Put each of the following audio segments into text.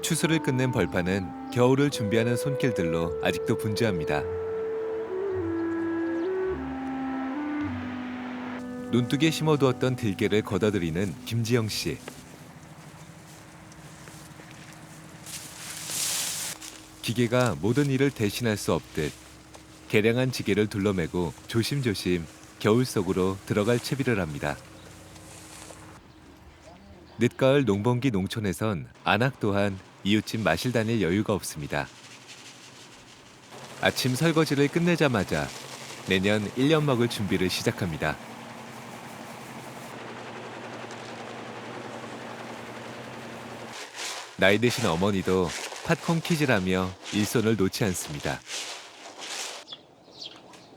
추수를 끝낸 벌판은 겨울을 준비하는 손길들로 아직도 분주합니다. 논둑에 심어두었던 들깨를 걷어들이는 김지영 씨. 기계가 모든 일을 대신할 수 없듯 개량한 지게를 둘러매고 조심조심 겨울 속으로 들어갈 채비를 합니다. 늦가을 농번기 농촌에선 안악 또한 이웃집 마실 다닐 여유가 없습니다. 아침 설거지를 끝내자마자 내년 1년 먹을 준비를 시작합니다. 나이 드신 어머니도 팥콩 키질하며 일손을 놓지 않습니다.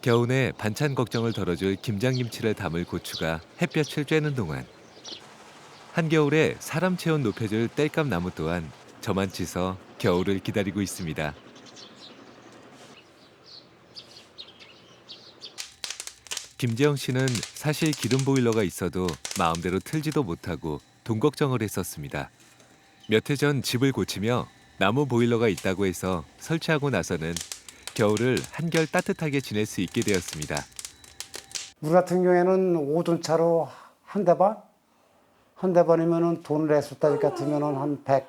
겨우내 반찬 걱정을 덜어줄 김장김치를 담을 고추가 햇볕을 쬐는 동안 한겨울에 사람 체온 높여줄 땔감 나무 또한 저만치서 겨울을 기다리고 있습니다. 김재영 씨는 사실 기름 보일러가 있어도 마음대로 틀지도 못하고 돈 걱정을 했었습니다. 몇 해 전 집을 고치며 나무 보일러가 있다고 해서 설치하고 나서는 겨울을 한결 따뜻하게 지낼 수 있게 되었습니다. 우리 같은 경우에는 오존차로 한 대 반? 한 대 반이면은 돈을 내서 따질 것 같으면은 한 120,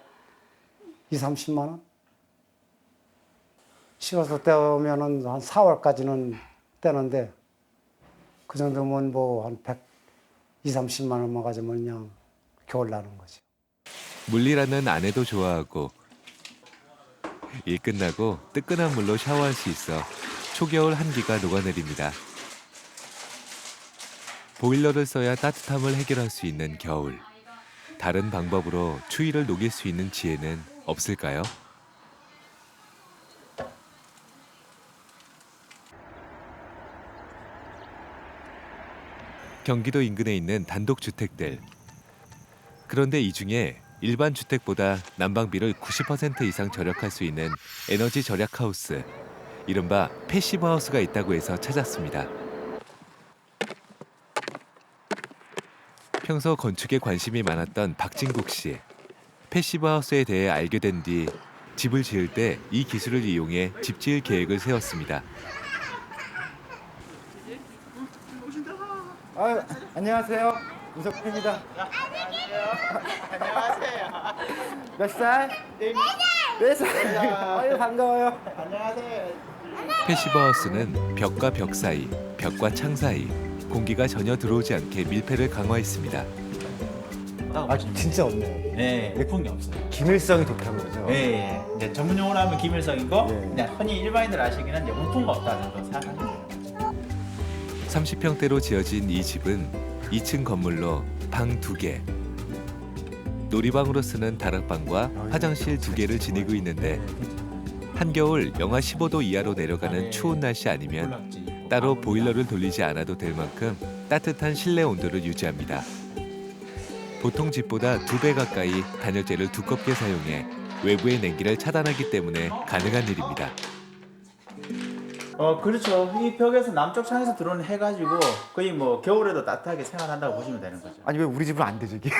30만 원? 씌워서 떼오면은 한 4월까지는 떼는데 그 정도면 뭐 한 120, 30만 원만 가지면 그냥 겨울 나는 거지. 물일하는 아내도 좋아하고 일 끝나고 뜨끈한 물로 샤워할 수 있어 초겨울 한기가 녹아내립니다. 보일러를 써야 따뜻함을 해결할 수 있는 겨울. 다른 방법으로 추위를 녹일 수 있는 지혜는 없을까요? 경기도 인근에 있는 단독주택들. 그런데 이 중에 일반 주택보다 난방비를 90% 이상 절약할 수 있는 에너지 절약 하우스, 이른바 패시브 하우스가 있다고 해서 찾았습니다. 평소 건축에 관심이 많았던 박진국 씨. 패시브 하우스에 대해 알게 된 뒤 집을 지을 때 이 기술을 이용해 집 지을 계획을 세웠습니다. 안녕하세요. 우석입니다. 안녕하세요. 몇 살? 네 살. 아유, 반가워요. 안녕하세요. 패시브 하우스는 벽과 벽 사이, 벽과 창 사이 공기가 전혀 들어오지 않게 밀폐를 강화했습니다. 아, 진짜 없네요. 네, 높은 게 없어요. 기밀성이 좋다고 그러죠. 네, 이제 전문 용어로 하면 기밀성이고, 네. 그냥 흔히 일반인들 아시기는 이제 우풍가 없다는 거 생각하면 돼요. 30평대로 지어진 이 집은 2층 건물로 방 2개, 놀이방으로 쓰는 다락방과 화장실 2개를 지니고 있는데 한겨울 영하 15도 이하로 내려가는 추운 날씨 아니면 따로 보일러를 돌리지 않아도 될 만큼 따뜻한 실내 온도를 유지합니다. 보통 집보다 2배 가까이 단열재를 두껍게 사용해 외부의 냉기를 차단하기 때문에 가능한 일입니다. 그렇죠. 이 벽에서 남쪽 창에서 들어오는 해 가지고 거의 뭐 겨울에도 따뜻하게 생활한다고 보시면 되는 거죠. 아니 왜 우리 집은 안 되죠 이게?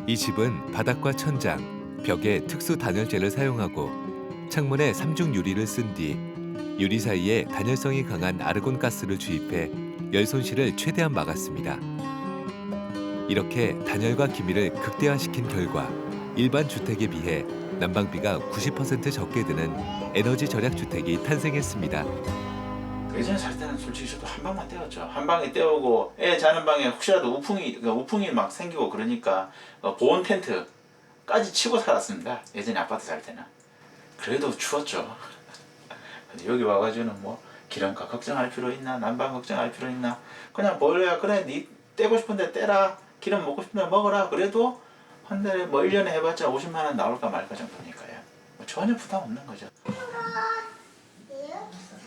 이 집은 바닥과 천장, 벽에 특수 단열재를 사용하고 창문에 3중 유리를 쓴 뒤 유리 사이에 단열성이 강한 아르곤 가스를 주입해 열 손실을 최대한 막았습니다. 이렇게 단열과 기미를 극대화시킨 결과 일반 주택에 비해 난방비가 90% 적게 드는 에너지 절약 주택이 탄생했습니다. 예전에 살 때는 솔직히 저도 한 방만 떼었죠. 한 방에 떼우고 애 자는 방에 혹시라도 우풍이 막 생기고 그러니까 보온 텐트까지 치고 살았습니다. 예전에 아파트 살 때는. 그래도 추웠죠. 근데 여기 와가지고는 뭐 기름값 걱정할 필요 있나, 난방 걱정할 필요 있나, 그냥 보일러야 그래 니 떼고 싶은데 떼라, 기름 먹고 싶은데 먹어라. 그래도 한 달에 뭐 1년에 해봤자 50만 원 나올까 말까 정도니까요. 뭐 전혀 부담 없는 거죠.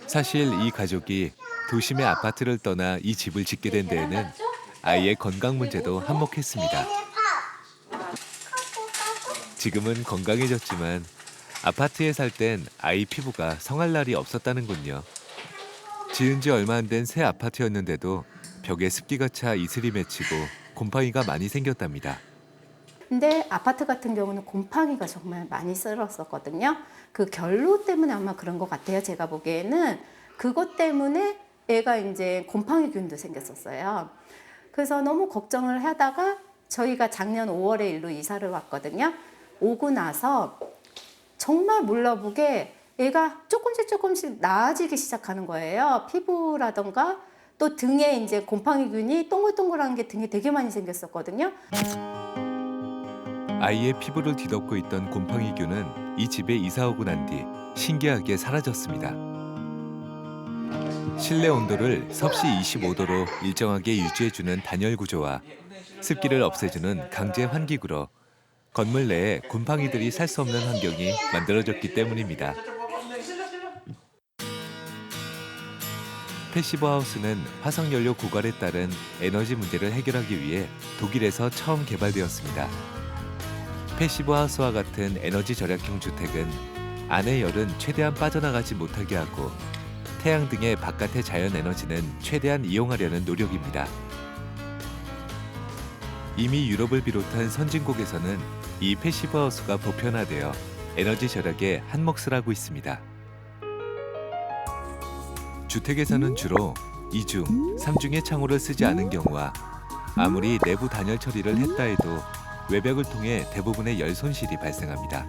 사실 이 가족이 도심의 아파트를 떠나 이 집을 짓게 된 데에는 아이의 건강 문제도 한몫했습니다. 지금은 건강해졌지만 아파트에 살 땐 아이 피부가 성할 날이 없었다는군요. 지은 지 얼마 안 된 새 아파트였는데도 벽에 습기가 차 이슬이 맺히고 곰팡이가 많이 생겼답니다. 근데 아파트 같은 경우는 곰팡이가 정말 많이 쓸었었거든요. 그 결로 때문에 아마 그런 것 같아요. 제가 보기에는 그것 때문에 애가 이제 곰팡이균도 생겼었어요. 그래서 너무 걱정을 하다가 저희가 작년 5월에 일로 이사를 왔거든요. 오고 나서 정말 몰라보게 애가 조금씩 나아지기 시작하는 거예요. 피부라던가 또 등에 이제 곰팡이균이 동글동글한 게 등에 되게 많이 생겼었거든요. 아이의 피부를 뒤덮고 있던 곰팡이균은 이 집에 이사 오고 난 뒤 신기하게 사라졌습니다. 실내 온도를 섭씨 25도로 일정하게 유지해주는 단열 구조와 습기를 없애주는 강제 환기구로 건물 내에 곰팡이들이 살 수 없는 환경이 만들어졌기 때문입니다. 패시브 하우스는 화석연료 고갈에 따른 에너지 문제를 해결하기 위해 독일에서 처음 개발되었습니다. 패시브 하우스와 같은 에너지 절약형 주택은 안의 열은 최대한 빠져나가지 못하게 하고 태양 등의 바깥의 자연 에너지는 최대한 이용하려는 노력입니다. 이미 유럽을 비롯한 선진국에서는 이 패시브 하우스가 보편화되어 에너지 절약에 한몫을 하고 있습니다. 주택에서는 주로 2중, 3중의 창호를 쓰지 않은 경우와 아무리 내부 단열 처리를 했다 해도 외벽을 통해 대부분의 열 손실이 발생합니다.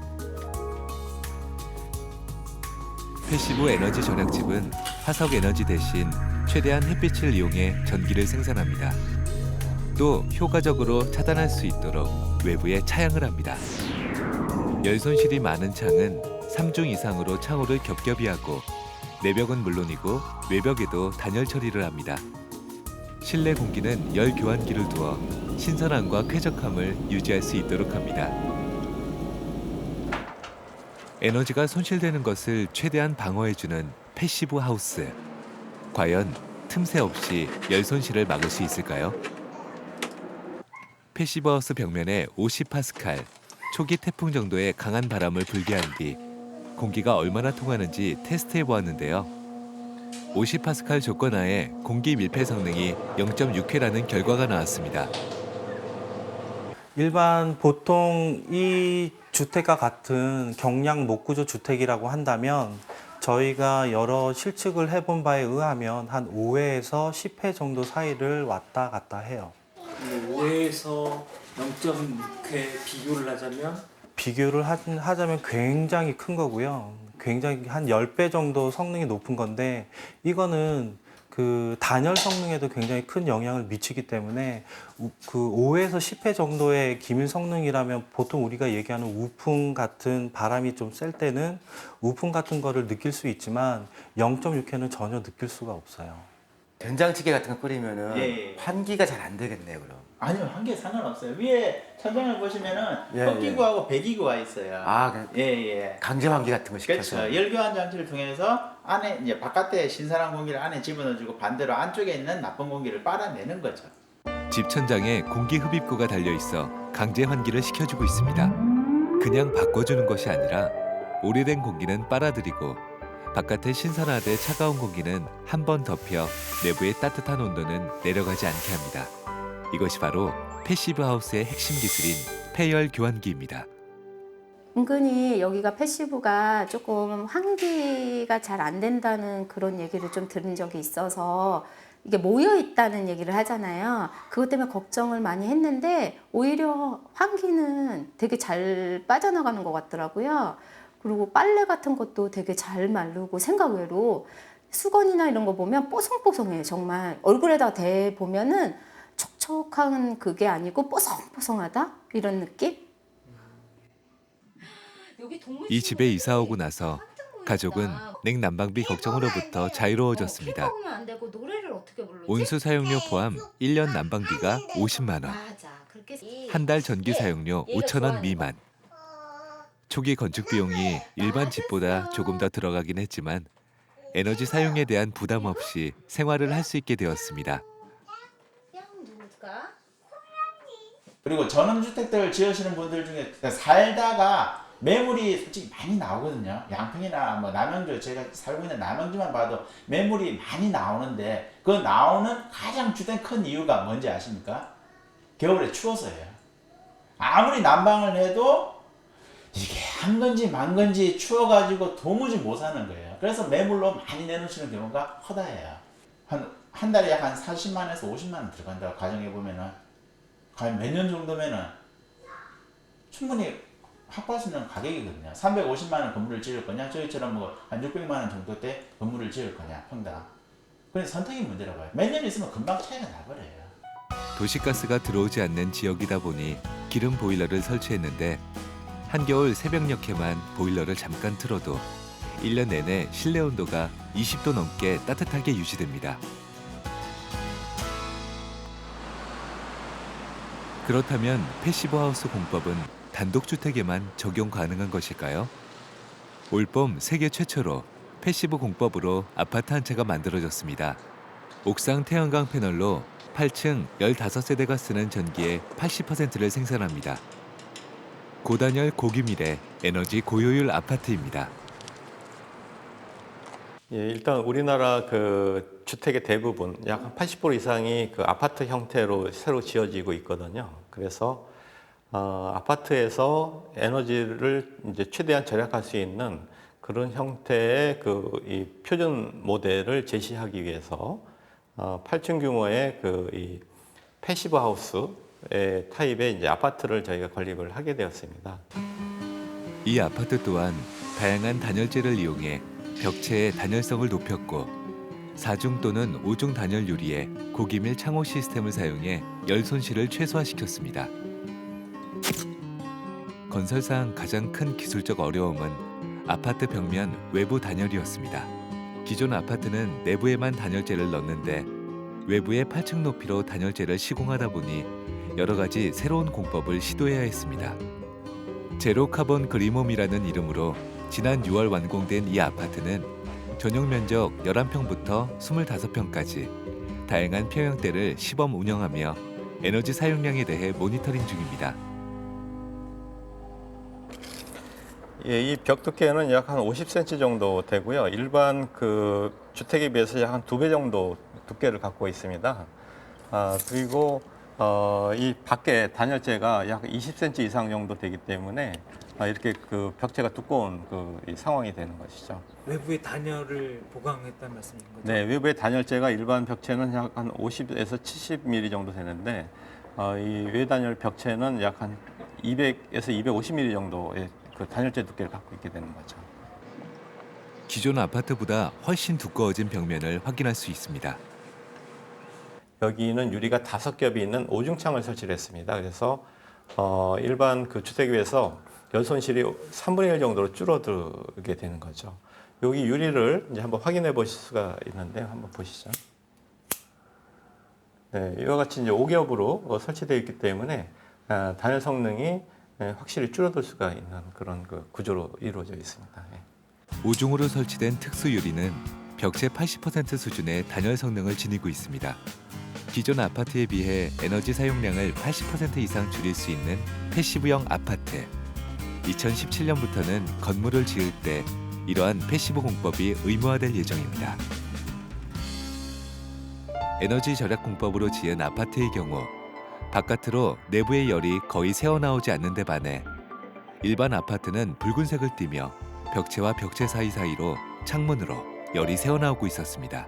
패시브 에너지 절약집은 화석 에너지 대신 최대한 햇빛을 이용해 전기를 생산합니다. 또 효과적으로 차단할 수 있도록 외부에 차양을 합니다. 열 손실이 많은 창은 3중 이상으로 창호를 겹겹이 하고 내벽은 물론이고 외벽에도 단열 처리를 합니다. 실내 공기는 열 교환기를 두어 신선함과 쾌적함을 유지할 수 있도록 합니다. 에너지가 손실되는 것을 최대한 방어해주는 패시브 하우스. 과연 틈새 없이 열 손실을 막을 수 있을까요? 패시브 하우스 벽면에 50파스칼, 초기 태풍 정도의 강한 바람을 불게 한 뒤 공기가 얼마나 통하는지 테스트해 보았는데요. 50파스칼 조건 하에 공기 밀폐 성능이 0.6회라는 결과가 나왔습니다. 일반 보통 이 주택과 같은 경량 목구조 주택이라고 한다면 저희가 여러 실측을 해본 바에 의하면 한 5회에서 10회 정도 사이를 왔다 갔다 해요. 5회에서 0.6회 비교를 하자면? 비교를 하자면 굉장히 큰 거고요. 굉장히 한 10배 정도 성능이 높은 건데 이거는 그 단열 성능에도 굉장히 큰 영향을 미치기 때문에 그 5에서 10회 정도의 기밀 성능이라면 보통 우리가 얘기하는 우풍 같은 바람이 좀 셀 때는 우풍 같은 거를 느낄 수 있지만 0.6회는 전혀 느낄 수가 없어요. 된장찌개 같은 거 끓이면은 예. 환기가 잘 안 되겠네요, 그럼. 아니요, 한 개 상관없어요. 위에 천장을 보시면은 예, 흡기구하고 배기구가 있어요. 아, 예. 강제 환기 같은 거 시켜서. 그렇죠. 열교환 장치를 통해서 안에 이제 바깥에 신선한 공기를 안에 집어넣어주고 반대로 안쪽에 있는 나쁜 공기를 빨아내는 거죠. 집 천장에 공기 흡입구가 달려 있어 강제 환기를 시켜주고 있습니다. 그냥 바꿔주는 것이 아니라 오래된 공기는 빨아들이고 바깥의 신선하되 차가운 공기는 한 번 덮여 내부의 따뜻한 온도는 내려가지 않게 합니다. 이것이 바로 패시브 하우스의 핵심 기술인 폐열 교환기입니다. 은근히 여기가 패시브가 조금 환기가 잘 안 된다는 그런 얘기를 좀 들은 적이 있어서 이게 모여 있다는 얘기를 하잖아요. 그것 때문에 걱정을 많이 했는데 오히려 환기는 되게 잘 빠져나가는 것 같더라고요. 그리고 빨래 같은 것도 되게 잘 마르고 생각 외로 수건이나 이런 거 보면 뽀송뽀송해요. 정말 얼굴에다가 대보면은 촉촉한 그게 아니고 뽀송뽀송하다 이런 느낌? 이 집에 이사 오고 나서 가족은 냉난방비 걱정으로부터 자유로워졌습니다. 온수 사용료 포함 1년 난방비가 50만 원, 한 달 전기 사용료 5천 원 미만. 초기 건축 비용이 일반 집보다 조금 더 들어가긴 했지만 에너지 사용에 대한 부담 없이 생활을 할 수 있게 되었습니다. 그리고 전원주택들을 지으시는 분들 중에 살다가 매물이 솔직히 많이 나오거든요. 양평이나 뭐 남양주, 제가 살고 있는 남양주만 봐도 매물이 많이 나오는데 그 나오는 가장 주된 큰 이유가 뭔지 아십니까? 겨울에 추워서예요. 아무리 난방을 해도 이게 한 건지 만 건지 추워가지고 도무지 못 사는 거예요. 그래서 매물로 많이 내놓으시는 경우가 허다해요. 한 달에 약 한 40만 원에서 50만 원 들어간다고 가정해보면은 과연 몇 년 정도면은 충분히 확보할 수 있는 가격이거든요. 350만 원 건물을 지을 거냐, 저희처럼 뭐 한 600만 원 정도 대 건물을 지을 거냐, 평당. 그래서 선택의 문제라고 봐요. 몇 년 있으면 금방 차이가 나버려요. 도시가스가 들어오지 않는 지역이다 보니 기름 보일러를 설치했는데 한겨울 새벽녘에만 보일러를 잠깐 틀어도 1년 내내 실내 온도가 20도 넘게 따뜻하게 유지됩니다. 그렇다면 패시브 하우스 공법은 단독주택에만 적용 가능한 것일까요? 올봄 세계 최초로 패시브 공법으로 아파트 한 채가 만들어졌습니다. 옥상 태양광 패널로 8층 15세대가 쓰는 전기의 80%를 생산합니다. 고단열 고기밀의 에너지 고효율 아파트입니다. 예, 일단 우리나라 그 주택의 대부분 약 80% 이상이 그 아파트 형태로 새로 지어지고 있거든요. 그래서 아파트에서 에너지를 이제 최대한 절약할 수 있는 그런 형태의 그 이 표준 모델을 제시하기 위해서 8층 규모의 그 이 패시브 하우스의 타입의 이제 아파트를 저희가 건립을 하게 되었습니다. 이 아파트 또한 다양한 단열재를 이용해 벽체의 단열성을 높였고 4중 또는 5중 단열 유리에 고기밀 창호 시스템을 사용해 열 손실을 최소화시켰습니다. 건설상 가장 큰 기술적 어려움은 아파트 벽면 외부 단열이었습니다. 기존 아파트는 내부에만 단열재를 넣는데 외부의 8층 높이로 단열재를 시공하다 보니 여러 가지 새로운 공법을 시도해야 했습니다. 제로 카본 그린홈이라는 이름으로 지난 6월 완공된 이 아파트는 전용 면적 11평부터 25평까지 다양한 평형대를 시범 운영하며 에너지 사용량에 대해 모니터링 중입니다. 예, 이 벽 두께는 약 한 50cm 정도 되고요. 일반 그 주택에 비해서 약 한 2배 정도 두께를 갖고 있습니다. 그리고 이 밖에 단열재가 약 20cm 이상 정도 되기 때문에 이렇게 그 벽체가 두꺼운 이 상황이 되는 것이죠. 외부의 단열을 보강했다는 말씀인 거죠? 네, 외부의 단열재가 일반 벽체는 약 한 50에서 70mm 정도 되는데 이 외단열 벽체는 약 한 200에서 250mm 정도의 그 단열재 두께를 갖고 있게 되는 거죠. 기존 아파트보다 훨씬 두꺼워진 벽면을 확인할 수 있습니다. 여기는 유리가 5겹이 있는 오중창을 설치를 했습니다. 그래서 일반 그 주택에 비해서 열 손실이 3분의 1 정도로 줄어들게 되는 거죠. 여기 유리를 이제 한번 확인해 보실 수가 있는데 한번 보시죠. 네, 이와 같이 이제 5겹으로 설치되어 있기 때문에 단열 성능이 확실히 줄어들 수가 있는 그런 그 구조로 이루어져 있습니다. 5중으로 설치된 특수 유리는 벽체 80% 수준의 단열 성능을 지니고 있습니다. 기존 아파트에 비해 에너지 사용량을 80% 이상 줄일 수 있는 패시브형 아파트. 2017년부터는 건물을 지을 때 이러한 패시브 공법이 의무화될 예정입니다. 에너지 절약 공법으로 지은 아파트의 경우 바깥으로 내부의 열이 거의 새어나오지 않는 데 반해 일반 아파트는 붉은색을 띠며 벽체와 벽체 사이사이로 창문으로 열이 새어나오고 있었습니다.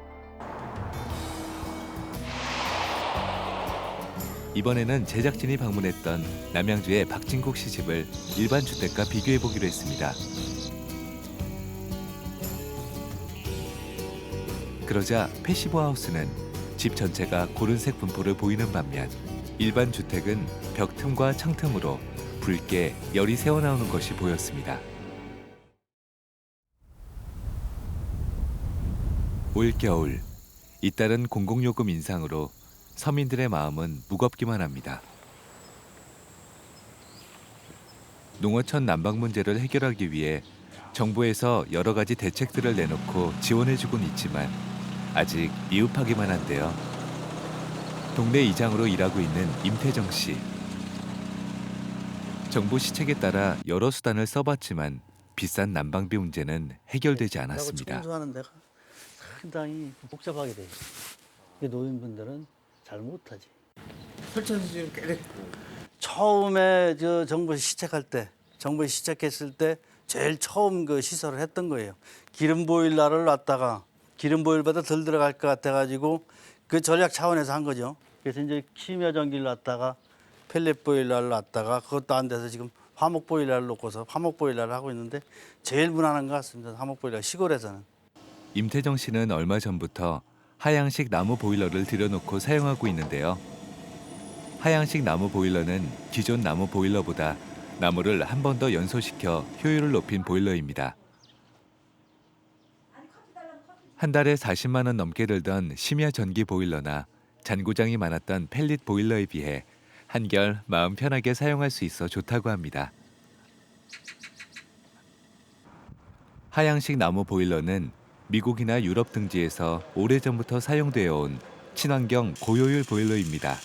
이번에는 제작진이 방문했던 남양주의 박진국 씨 집을 일반 주택과 비교해 보기로 했습니다. 그러자 패시브 하우스는 집 전체가 고른색 분포를 보이는 반면 일반 주택은 벽 틈과 창 틈으로 붉게 열이 새어나오는 것이 보였습니다. 올겨울 잇따른 공공요금 인상으로 서민들의 마음은 무겁기만 합니다. 농어촌 난방 문제를 해결하기 위해 정부에서 여러 가지 대책들을 내놓고 지원해주곤 있지만 아직 미흡하기만 한데요. 동네 이장으로 일하고 있는 임태정 씨. 정부 시책에 따라 여러 수단을 써봤지만 비싼 난방비 문제는 해결되지 않았습니다. 청소하는 데가 상당히 복잡하게 돼 있어요. 노인분들은 잘 못하지. 설치한 지 꽤 됐고. 처음에 저 정부 시작했을 때 제일 처음 그 시설을 했던 거예요. 기름 보일러를 놨다가 기름 보일러보다 덜 들어갈 것 같아가지고 그 전략 차원에서 한 거죠. 그래서 이제 심야 전기를 놨다가 펠렛 보일러를 놨다가 그것도 안 돼서 지금 화목 보일러를 놓고서 화목 보일러를 하고 있는데 제일 무난한 것 같습니다. 화목 보일러 시골에서는. 임태정 씨는 얼마 전부터 하향식 나무 보일러를 들여놓고 사용하고 있는데요. 하향식 나무 보일러는 기존 나무 보일러보다 나무를 한 번 더 연소시켜 효율을 높인 보일러입니다. 한 달에 40만 원 넘게 들던 심야 전기 보일러나 잔고장이 많았던 펠릿 보일러에 비해 한결 마음 편하게 사용할 수 있어 좋다고 합니다. 하향식 나무 보일러는 미국이나 유럽 등지에서 오래전부터 사용되어 온 친환경 고효율 보일러입니다.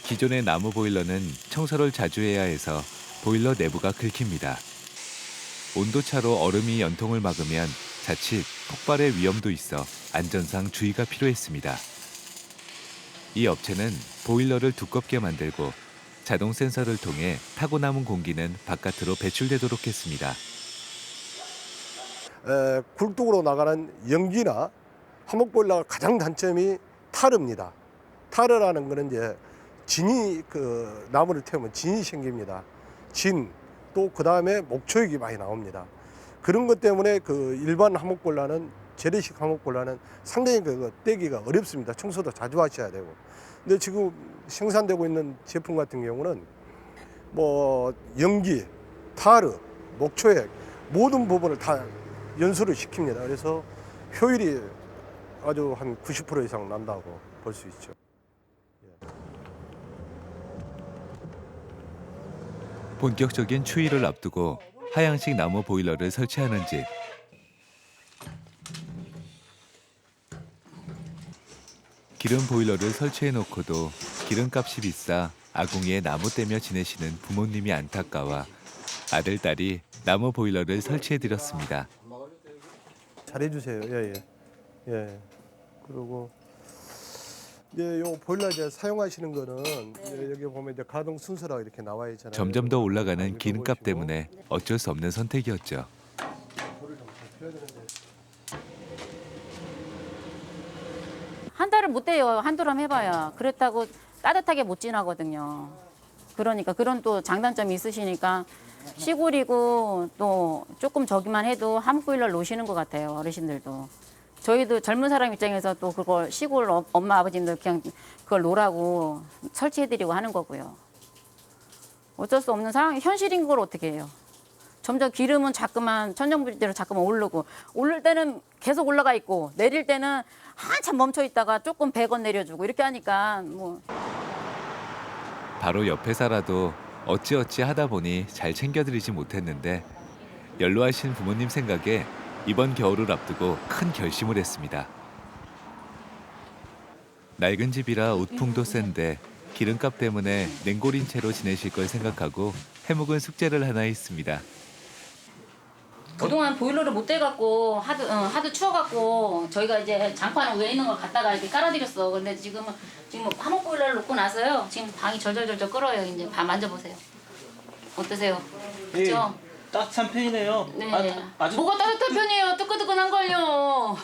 기존의 나무 보일러는 청소를 자주 해야 해서 보일러 내부가 긁힙니다. 온도차로 얼음이 연통을 막으면 자칫 폭발의 위험도 있어 안전상 주의가 필요했습니다. 이 업체는 보일러를 두껍게 만들고 자동 센서를 통해 타고 남은 공기는 바깥으로 배출되도록 했습니다. 굴뚝으로 나가는 연기나 화목보일러가 가장 단점이 타르입니다. 타르라는 거는 이제 진이 그 나무를 태우면 진이 생깁니다. 진, 또 그 다음에 목초액이 많이 나옵니다. 그런 것 때문에 그 일반 화목보일러는 재래식 화목보일러는 상당히 그 떼기가 어렵습니다. 청소도 자주 하셔야 되고. 근데 지금 생산되고 있는 제품 같은 경우는 뭐 연기, 타르, 목초액 모든 부분을 다 연소를 시킵니다. 그래서 효율이 아주 한 90% 이상 난다고 볼 수 있죠. 본격적인 추위를 앞두고 하향식 나무 보일러를 설치하는 집. 기름 보일러를 설치해 놓고도 기름값이 비싸 아궁이에 나무 떼며 지내시는 부모님이 안타까워 아들, 딸이 나무 보일러를 설치해 드렸습니다. 잘해주세요. 예. 그리고 이제 요 보일러 이제 사용하시는 거는 여기 보면 이제 가동 순서라고 이렇게 나와 있잖아요. 점점 더 올라가는 기름값 때문에 어쩔 수 없는 선택이었죠. 한 달을 못 돼요. 한두람 해봐야. 그렇다고 따뜻하게 못 지나거든요. 그러니까 그런 또 장단점이 있으시니까 시골이고 또 조금 저기만 해도 화목보일러를 놓으시는 것 같아요. 어르신들도. 저희도 젊은 사람 입장에서 또 그걸 시골 엄마 아버님들 그냥 그걸 놓으라고 설치해드리고 하는 거고요. 어쩔 수 없는 상황, 현실인 걸 어떻게 해요. 점점 기름은 자꾸만 천정부지대로 자꾸만 오를 때는 계속 올라가 있고 내릴 때는 한참 멈춰 있다가 조금 100원 내려주고 이렇게 하니까 뭐. 바로 옆에 살아도 어찌어찌 하다 보니 잘 챙겨드리지 못했는데 연로하신 부모님 생각에 이번 겨울을 앞두고 큰 결심을 했습니다. 낡은 집이라 우풍도 센데 기름값 때문에 냉골인 채로 지내실 걸 생각하고 해묵은 숙제를 하나 했습니다. 그동안 보일러를 못 대갖고 하도 추워갖고 저희가 이제 장판 위에 있는 걸 갖다가 이렇게 깔아드렸어. 근데 지금 화목 보일러를 놓고 나서요. 지금 방이 절절절절 끓어요. 이제 밥 만져보세요. 어떠세요? 그죠? 따뜻한 편이네요. 네. 아주 뭐가 따뜻한 편이에요. 뜨끈뜨끈한 걸요.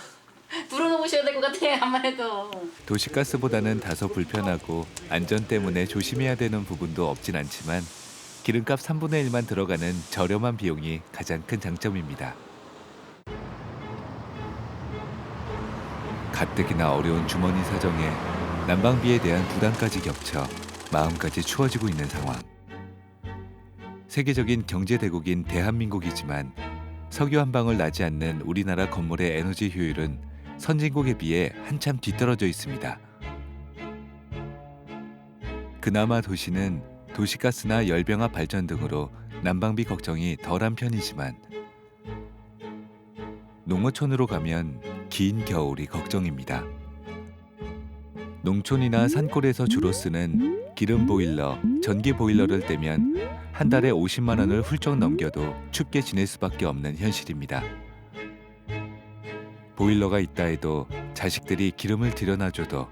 불어놓으셔야 될 것 같아요. 한번 해도. 도시가스보다는 다소 불편하고 안전 때문에 조심해야 되는 부분도 없진 않지만 기름값 3분의 1만 들어가는 저렴한 비용이 가장 큰 장점입니다. 가뜩이나 어려운 주머니 사정에 난방비에 대한 부담까지 겹쳐 마음까지 추워지고 있는 상황. 세계적인 경제 대국인 대한민국이지만 석유 한 방울 나지 않는 우리나라 건물의 에너지 효율은 선진국에 비해 한참 뒤떨어져 있습니다. 그나마 도시는 도시가스나 열병합 발전 등으로 난방비 걱정이 덜한 편이지만 농어촌으로 가면 긴 겨울이 걱정입니다. 농촌이나 산골에서 주로 쓰는 기름 보일러, 전기 보일러를 떼면 한 달에 50만 원을 훌쩍 넘겨도 춥게 지낼 수밖에 없는 현실입니다. 보일러가 있다 해도 자식들이 기름을 들여놔줘도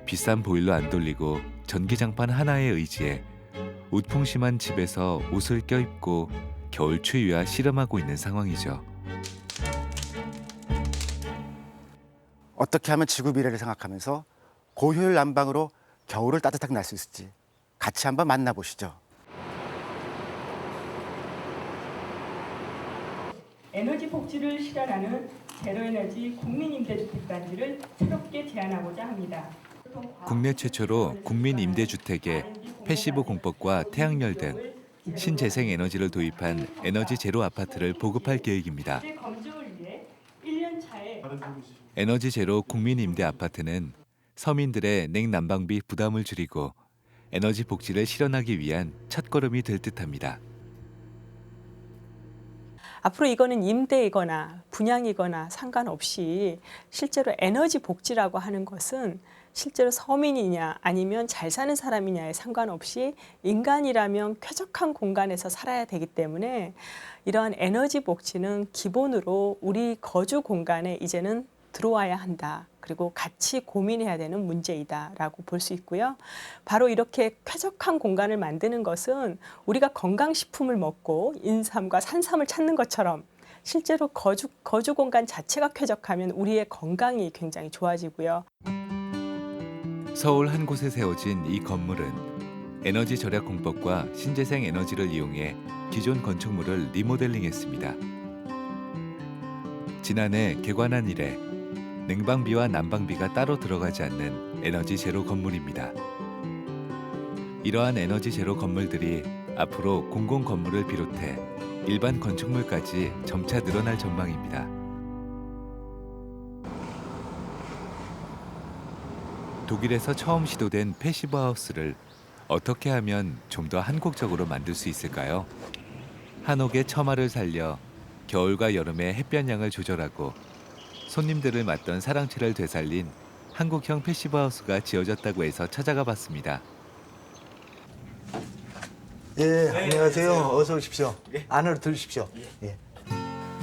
비싼 보일러 안 돌리고 전기장판 하나에 의지해 우풍 심한 집에서 옷을 껴입고 겨울 추위와 씨름하고 있는 상황이죠. 어떻게 하면 지구 미래를 생각하면서 고효율 난방으로 겨울을 따뜻하게 날 수 있을지 같이 한번 만나보시죠. 에너지 복지를 실현하는 제로에너지 국민임대주택단지를 새롭게 제안하고자 합니다. 국내 최초로 국민임대주택에 패시브 공법과 태양열 등 신재생 에너지를 도입한 에너지 제로 아파트를 보급할 계획입니다. 검증을 위해 1년 차에 에너지 제로 국민임대 아파트는 서민들의 냉난방비 부담을 줄이고 에너지 복지를 실현하기 위한 첫걸음이 될 듯합니다. 앞으로 이거는 임대이거나 분양이거나 상관없이 실제로 에너지 복지라고 하는 것은 실제로 서민이냐 아니면 잘 사는 사람이냐에 상관없이 인간이라면 쾌적한 공간에서 살아야 되기 때문에 이러한 에너지 복지는 기본으로 우리 거주 공간에 이제는 들어와야 한다. 그리고 같이 고민해야 되는 문제이다라고 볼 수 있고요. 바로 이렇게 쾌적한 공간을 만드는 것은 우리가 건강식품을 먹고 인삼과 산삼을 찾는 것처럼 실제로 거주 공간 자체가 쾌적하면 우리의 건강이 굉장히 좋아지고요. 서울 한 곳에 세워진 이 건물은 에너지 절약 공법과 신재생 에너지를 이용해 기존 건축물을 리모델링했습니다. 지난해 개관한 이래 냉방비와 난방비가 따로 들어가지 않는 에너지 제로 건물입니다. 이러한 에너지 제로 건물들이 앞으로 공공 건물을 비롯해 일반 건축물까지 점차 늘어날 전망입니다. 독일에서 처음 시도된 패시브 하우스를 어떻게 하면 좀 더 한국적으로 만들 수 있을까요? 한옥의 처마를 살려 겨울과 여름의 햇볕양을 조절하고 손님들을 맞던 사랑채를 되살린 한국형 패시브 하우스가 지어졌다고 해서 찾아가 봤습니다. 예, 안녕하세요. 어서 오십시오. 안으로 들으십시오. 예.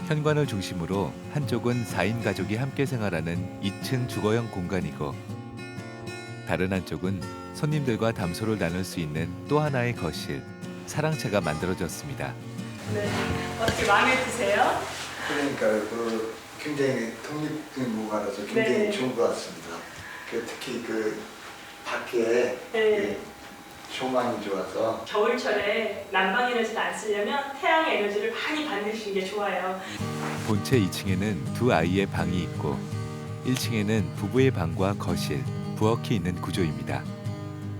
현관을 중심으로 한쪽은 4인 가족이 함께 생활하는 2층 주거형 공간이고 다른 한쪽은 손님들과 담소를 나눌 수 있는 또 하나의 거실, 사랑채가 만들어졌습니다. 네, 어떻게 마음에 드세요? 그러니까 굉장히 독립적인 공간에서 굉장히 좋은 것 같습니다. 특히 밖에 조망이 좋아서 겨울철에 난방 에너지를 안 쓰려면 태양 에너지를 많이 받으시는 게 좋아요. 본체 2층에는 두 아이의 방이 있고 1층에는 부부의 방과 거실, 부엌이 있는 구조입니다.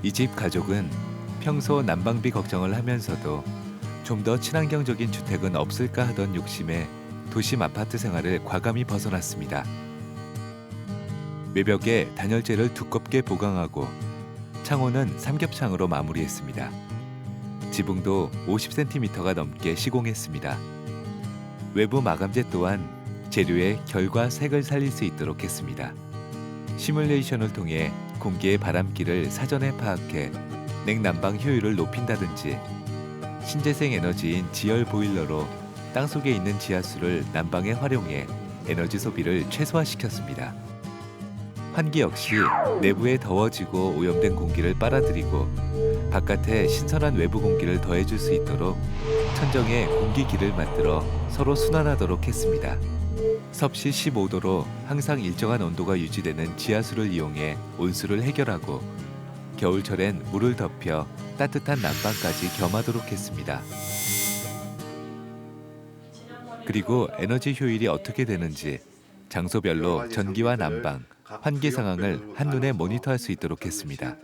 이 집 가족은 평소 난방비 걱정을 하면서도 좀 더 친환경적인 주택은 없을까 하던 욕심에 도심 아파트 생활을 과감히 벗어났습니다. 외벽에 단열재를 두껍게 보강하고 창호는 삼겹창으로 마무리했습니다. 지붕도 50cm가 넘게 시공했습니다. 외부 마감재 또한 재료의 결과 색을 살릴 수 있도록 했습니다. 시뮬레이션을 통해 공기의 바람길을 사전에 파악해 냉난방 효율을 높인다든지 신재생 에너지인 지열 보일러로 땅속에 있는 지하수를 난방에 활용해 에너지 소비를 최소화시켰습니다. 환기 역시 내부에 더워지고 오염된 공기를 빨아들이고 바깥에 신선한 외부 공기를 더해줄 수 있도록 천정에 공기길을 만들어 서로 순환하도록 했습니다. 섭씨 15도로 항상 일정한 온도가 유지되는 지하수를 이용해 온수를 해결하고 겨울철엔 물을 덮여 따뜻한 난방까지 겸하도록 했습니다. 그리고 에너지 효율이 어떻게 되는지 장소별로 전기와 난방, 환기 상황을 한눈에 모니터할 수 있도록 했습니다.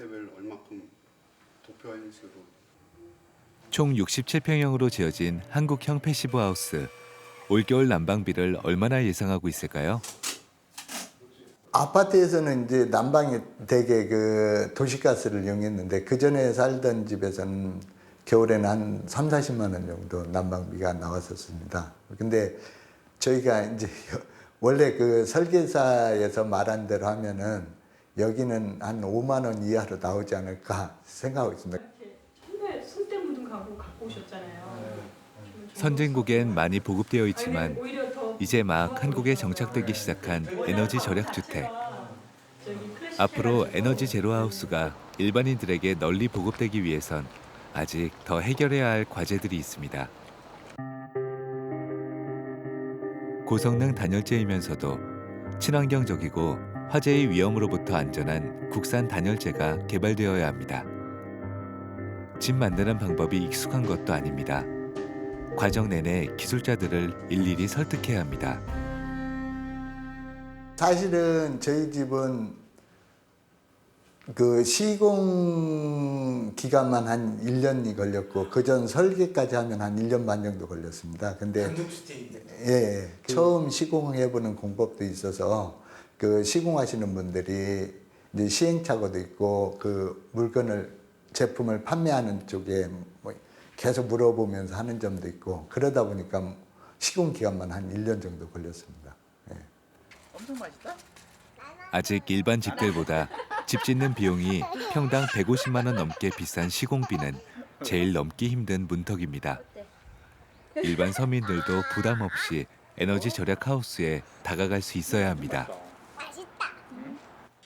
총 67평형으로 지어진 한국형 패시브 하우스. 올겨울 난방비를 얼마나 예상하고 있을까요? 아파트에서는 이제 난방이 되게 도시가스를 이용했는데 그 전에 살던 집에서는 겨울에는 한 30-40만 원 정도 난방비가 나왔었습니다. 근데 저희가 이제 원래 설계사에서 말한 대로 하면은 여기는 한 5만 원 이하로 나오지 않을까 생각하고 있습니다. 근데 손때 묻은 가구 갖고 오셨잖아요. 선진국엔 많이 보급되어 있지만 이제 막 한국에 정착되기 시작한 에너지 절약 주택. 앞으로 에너지 제로 하우스가 일반인들에게 널리 보급되기 위해선 아직 더 해결해야 할 과제들이 있습니다. 고성능 단열재이면서도 친환경적이고 화재의 위험으로부터 안전한 국산 단열재가 개발되어야 합니다. 집 만드는 방법이 익숙한 것도 아닙니다. 과정 내내 기술자들을 일일이 설득해야 합니다. 사실은 저희 집은 그 시공 기간만 한 1년이 걸렸고 그전 설계까지 하면 한 1년 반 정도 걸렸습니다. 근데 예, 처음 시공해보는 공법도 있어서 그 시공하시는 분들이 이제 시행착오도 있고 그 물건을 제품을 판매하는 쪽에 뭐 계속 물어보면서 하는 점도 있고 그러다 보니까 시공 기간만 한 1년 정도 걸렸습니다. 예. 엄청 맛있다. 아직 일반 집들보다 집 짓는 비용이 평당 150만 원 넘게 비싼 시공비는 제일 넘기 힘든 문턱입니다. 일반 서민들도 부담 없이 에너지 절약 하우스에 다가갈 수 있어야 합니다.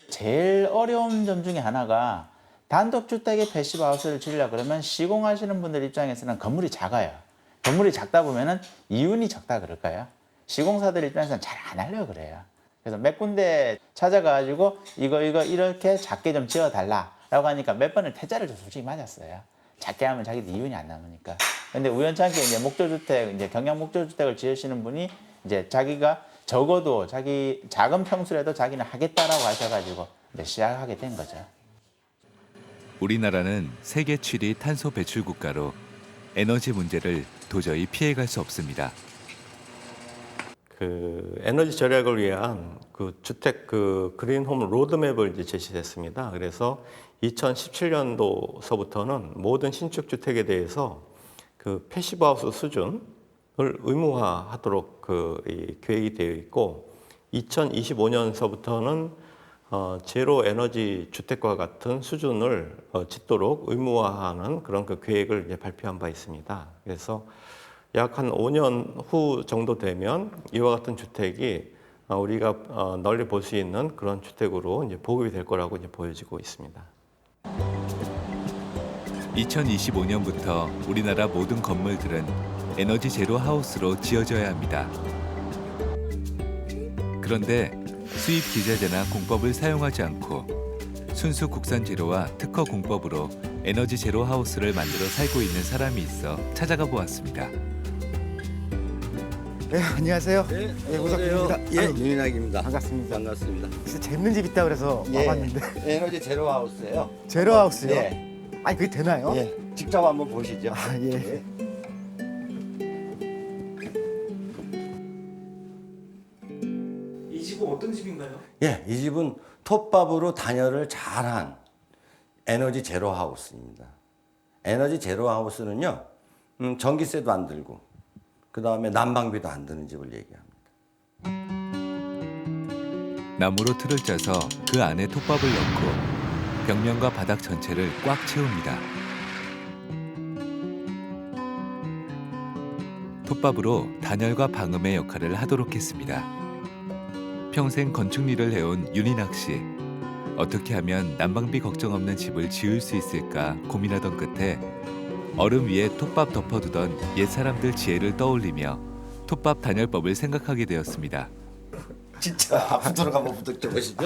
제일 어려운 점 중에 하나가 단독주택에 패시브 하우스를 지으려고 그러면 시공하시는 분들 입장에서는 건물이 작아요. 건물이 작다 보면은 이윤이 적다 그럴까요? 시공사들 입장에서는 잘 안 하려고 그래요. 그래서 몇 군데 찾아가지고 이거 이렇게 작게 좀 지어달라라고 하니까 몇 번을 퇴짜를 좀 솔직히 맞았어요. 작게 하면 자기도 이윤이 안 남으니까. 근데 우연찮게 이제 목조주택, 이제 경량 목조주택을 지으시는 분이 이제 자기가 적어도 자기 작은 평수라도 자기는 하겠다라고 하셔가지고 이제 시작하게 된 거죠. 우리나라는 세계 7위 탄소 배출 국가로 에너지 문제를 도저히 피해갈 수 없습니다. 그 에너지 절약을 위한 그 주택 그 그린홈 로드맵을 이제 제시했습니다. 그래서 2017년도서부터는 모든 신축 주택에 대해서 그 패시브 하우스 수준을 의무화하도록 이 계획이 되어 있고 2025년서부터는 제로 에너지 주택과 같은 수준을 짓도록 의무화하는 그런 그 계획을 이제 발표한 바 있습니다. 그래서 약 한 5년 후 정도 되면 이와 같은 주택이 우리가 널리 볼 수 있는 그런 주택으로 이제 보급이 될 거라고 이제 보여지고 있습니다. 2025년부터 우리나라 모든 건물들은 에너지 제로 하우스로 지어져야 합니다. 그런데 수입 기자재나 공법을 사용하지 않고 순수 국산 재료와 특허 공법으로 에너지 제로 하우스를 만들어 살고 있는 사람이 있어 찾아가 보았습니다. 네, 안녕하세요. 네, 우석입니다. 예, 윤인학입니다. 반갑습니다. 반갑습니다. 진짜 재밌는 집 있다 그래서 예, 와봤는데. 에너지 제로 하우스예요. 제로 하우스요? 예. 아니 그게 되나요? 예, 직접 한번 보시죠. 아, 예. 이 집은 어떤 집인가요? 예, 이 집은 톱밥으로 단열을 잘한 에너지 제로 하우스입니다. 에너지 제로 하우스는요, 전기세도 안 들고, 그 다음에 난방비도 안 드는 집을 얘기합니다. 나무로 틀을 짜서 그 안에 톱밥을 넣고 벽면과 바닥 전체를 꽉 채웁니다. 톱밥으로 단열과 방음의 역할을 하도록 했습니다. 평생 건축 일을 해온 윤인학 씨. 어떻게 하면 난방비 걱정 없는 집을 지을 수 있을까 고민하던 끝에 얼음 위에 톱밥 덮어두던 옛사람들 지혜를 떠올리며 톱밥 단열법을 생각하게 되었습니다. 진짜 앞으로 한번 부탁드려보시죠.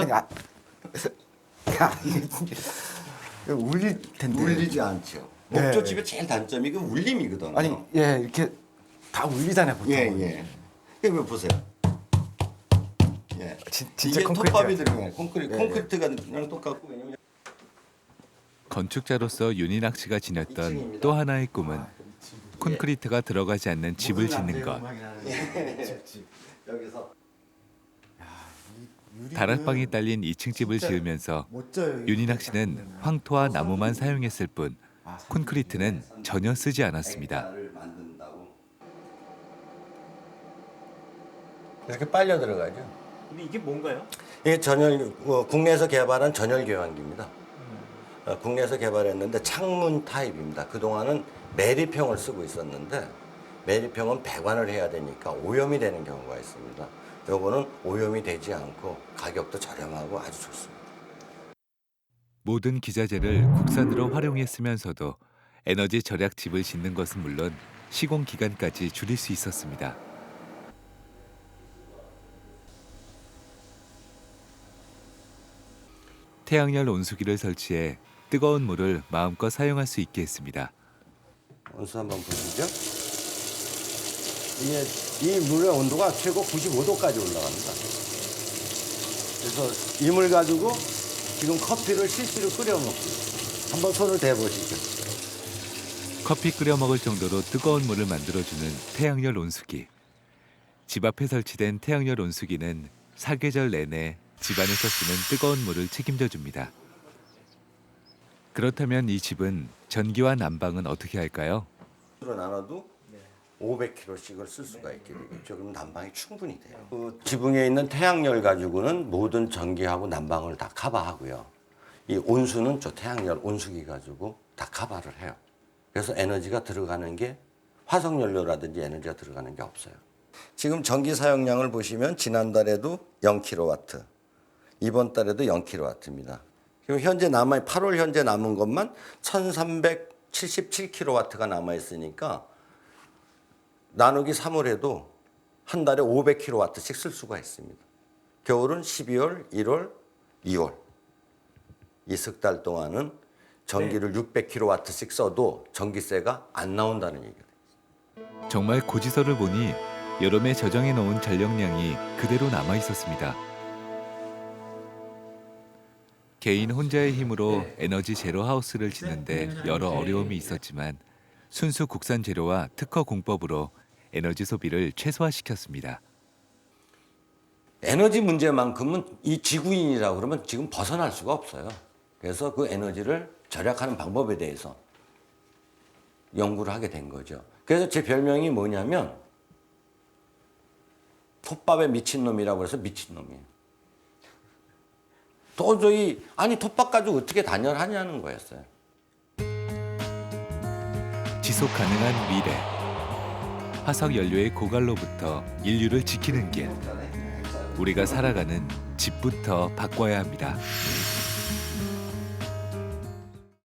이게 울릴 텐데. 울리지 않죠. 네. 목조집의 제일 단점이 그 울림이거든요. 아니 예 이렇게 다 울리잖아요 보통. 예. 이거 보세요. 예. 진짜 이게 콘크리트 톱밥이 같아요. 들어가요. 네. 콘크리트가 그냥 똑같고 왜냐면 건축자로서 윤인학 씨가 지녔던 또 하나의 꿈은 콘크리트가 들어가지 않는 집을 짓는 것. 여기서 다락방이 딸린 2층 집을 지으면서 윤인학 씨는 황토와 나무만 사용했을 뿐 콘크리트는 전혀 쓰지 않았습니다. 이렇게 빨려 들어가죠. 근데 이게 뭔가요? 이게 국내에서 개발한 전열 교환기입니다. 국내에서 개발했는데 창문 타입입니다. 그동안은 매립형을 쓰고 있었는데 매립형은 배관을 해야 되니까 오염이 되는 경우가 있습니다. 요거는 오염이 되지 않고 가격도 저렴하고 아주 좋습니다. 모든 기자재를 국산으로 활용했으면서도 에너지 절약 집을 짓는 것은 물론 시공 기간까지 줄일 수 있었습니다. 태양열 온수기를 설치해 뜨거운 물을 마음껏 사용할 수 있게 했습니다. 온수 한번 보시죠. 이 물의 온도가 최고 95도까지 올라갑니다. 그래서 이 물 가지고 지금 커피를 실시로 끓여 먹고 한번 손을 대보시죠. 커피 끓여 먹을 정도로 뜨거운 물을 만들어주는 태양열 온수기. 집 앞에 설치된 태양열 온수기는 사계절 내내 집안에서 쓰는 뜨거운 물을 책임져 줍니다. 그렇다면 이 집은 전기와 난방은 어떻게 할까요? 으로 나눠도 500kg씩을 쓸 수가 있게 되겠죠. 그럼 난방이 충분히 돼요. 그 지붕에 있는 태양열 가지고는 모든 전기하고 난방을 다 커버하고요. 이 온수는 저 태양열 온수기 가지고 다 커버를 해요. 그래서 에너지가 들어가는 게 화석연료라든지 에너지가 들어가는 게 없어요. 지금 전기 사용량을 보시면 지난달에도 0kW, 이번 달에도 0kW입니다. 지금 현재 8월 현재 남은 것만 1377kW가 남아 있으니까 나누기 3을 해도 한 달에 500kW씩 쓸 수가 있습니다. 겨울은 12월, 1월, 2월 이 석 달 동안은 전기를 600kW씩 써도 전기세가 안 나온다는 얘기예요. 정말 고지서를 보니 여름에 저장해 놓은 전력량이 그대로 남아 있었습니다. 개인 혼자의 힘으로 에너지 제로 하우스를 짓는데 여러 어려움이 있었지만 순수 국산 재료와 특허 공법으로 에너지 소비를 최소화시켰습니다. 에너지 문제만큼은 이 지구인이라고 그러면 지금 벗어날 수가 없어요. 그래서 그 에너지를 절약하는 방법에 대해서 연구를 하게 된 거죠. 그래서 제 별명이 뭐냐면 톱밥에 미친놈이라고 해서 미친놈이에요. 도저히 아니 톱밥 가지고 어떻게 단열하냐는 거였어요. 지속 가능한 미래. 화석 연료의 고갈로부터 인류를 지키는 길. 우리가 살아가는 집부터 바꿔야 합니다.